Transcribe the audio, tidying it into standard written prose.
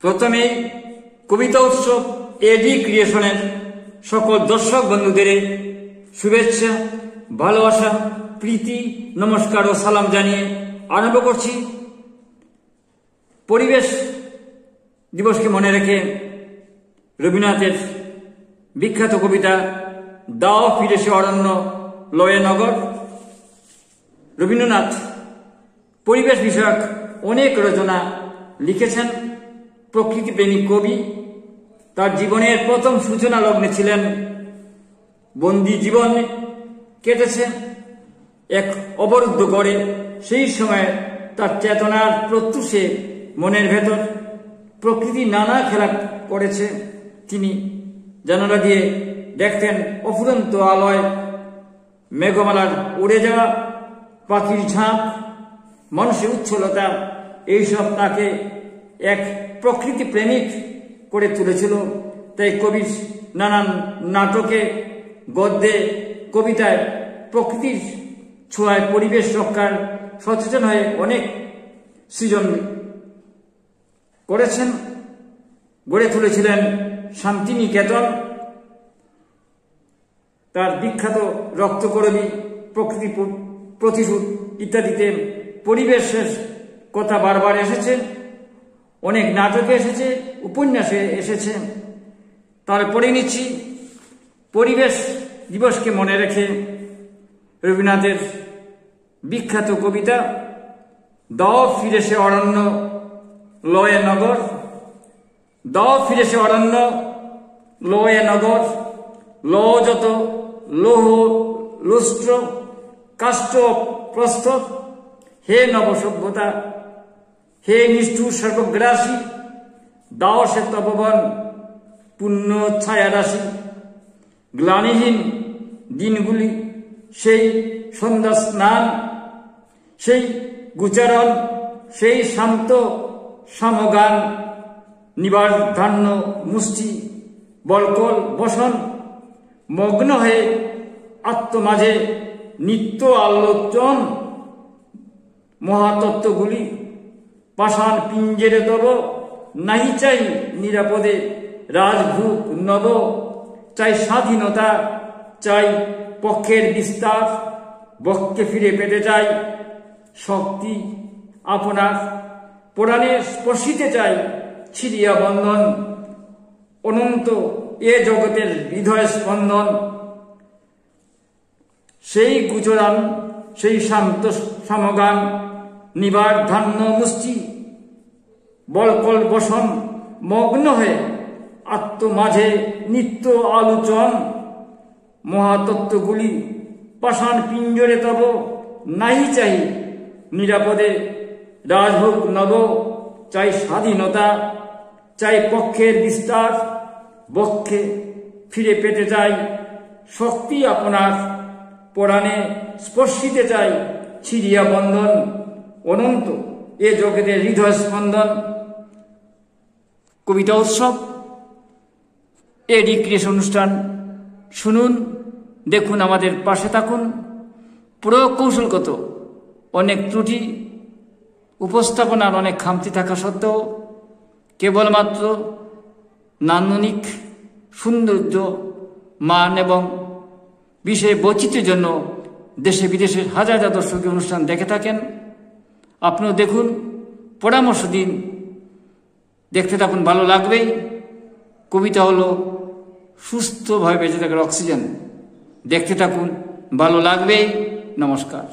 প্রথমেই কবিতা উৎসব এডি ক্রিয়েশনের সকল দর্শক বন্ধুদের শুভেচ্ছা, ভালোবাসা, প্রীতি, নমস্কার ও সালাম জানিয়ে আরম্ভ করছি। পরিবেশ দিবসকে মনে রেখে রবীন্দ্রনাথের বিখ্যাত কবিতা দাও ফিরে সে অরণ্য লয়ে নগর। রবীন্দ্রনাথ পরিবেশ বিষয়ক অনেক রচনা লিখেছেন। প্রকৃতিপ্রেমিক কবি, তার জীবনের প্রথম সূচনা লগ্নে ছিলেন। বন্দি জীবন কেটেছে এক অবরুদ্ধ করে। সেই সময় তার চেতনার প্রত্যুষে মনের ভেতর প্রকৃতি নানা খেলা করেছে। তিনি জানালা দিয়ে দেখতেন অফুরন্ত আলোয় মেঘমালার উড়ে যাওয়া পাখির ঝাঁক, মানুষের উচ্ছলতা, এইসব তাকে এক প্রকৃতি প্রেমিক করে তুলেছিল। তাই কবির নানান নাটকে, গদ্যে, কবিতায় প্রকৃতির ছোঁয়ায় পরিবেশ রক্ষার সচেতন হয়ে অনেক সৃজন করেছেন। গড়ে তুলেছিলেন শান্তিনিকেতন। তার বিখ্যাত রক্তকরবী, প্রকৃতি প্রতিশোধ ইত্যাদিতে পরিবেশের কথা বারবার এসেছে। অনেক নাটকে এসেছে, উপন্যাসে এসেছে। তারপরে নিচ্ছি পরিবেশ দিবসকে মনে রেখে রবীন্দ্রনাথের বিখ্যাত কবিতা দাও ফিরে সে অরণ্য লয়ে নগর। দাও ফিরে সে অরণ্য লয়ে নগর, ল যত লৌহ লুস্ট্র কাষ্ঠ প্রস্তর, হে নবসভ্যতা, হে নিষ্ঠুর সর্বগ্রাসী, দাও সে তপবন পুণ্য ছায়া রাশি। গ্লানিহীন দিনগুলি, সেই সন্ধ্যা স্নান, সেই গুচারণ, সেই শান্ত সমগান, নিবার ধান্য মুষ্টি বলকল বসন, মগ্ন হয়ে আত্মমাঝে নিত্য আলোচন। মহাতত্ত্বগুলি পাষাণ পিঞ্জেরে তব, নাহি চাই নিরাপদে রাজভূপ নব। চাই স্বাধীনতা, চাই পক্ষের বিস্তার, বক্ষে ফিরে পেতে চাই শক্তি আপনার। পুরাণে স্পর্শিতে চাই ছিড়িয়া বন্ধন, অনন্ত এ জগতের হৃদয় স্পন্দন। সেই গুচরান, সেই শান্ত সমগান, নিবার ধান্য মুষ্টি বলকল বসন, মগ্ন হয়ে আত্মমাঝে নিত্য আলোচন। মহাতত্ত্বগুলি পাষাণ পিঞ্জরে তব, নাহি চাই নিরাপদে রাজভোগ নব। চাই স্বাধীনতা, চাই পক্ষের বিস্তার, বক্ষে ফিরে পেতে চাই শক্তি আপনার। পুরাণে স্পর্শিতে চাই ছিড়িয়া বন্ধন, অনন্ত এ জগতের হৃদয় স্পন্দন। কবিতা উৎসব এডি ক্রিয়েশন অনুষ্ঠান শুনুন, দেখুন, আমাদের পাশে থাকুন। প্রকৌশলগত অনেক ত্রুটি, উপস্থাপনার অনেক খামতি থাকা সত্ত্বেও কেবলমাত্র নান্দনিক সৌন্দর্য, মান এবং বিষয়ে বৈচিত্র্যের জন্য দেশে বিদেশের হাজার হাজার দর্শক অনুষ্ঠান দেখে থাকেন। আপনিও দেখুন, পরামর্শ দিন, দেখতে থাকুন, ভালো লাগবেই। কবিতা হলো সুস্থভাবে বেঁচে থাকার অক্সিজেন। দেখতে থাকুন, ভালো লাগবেই। নমস্কার।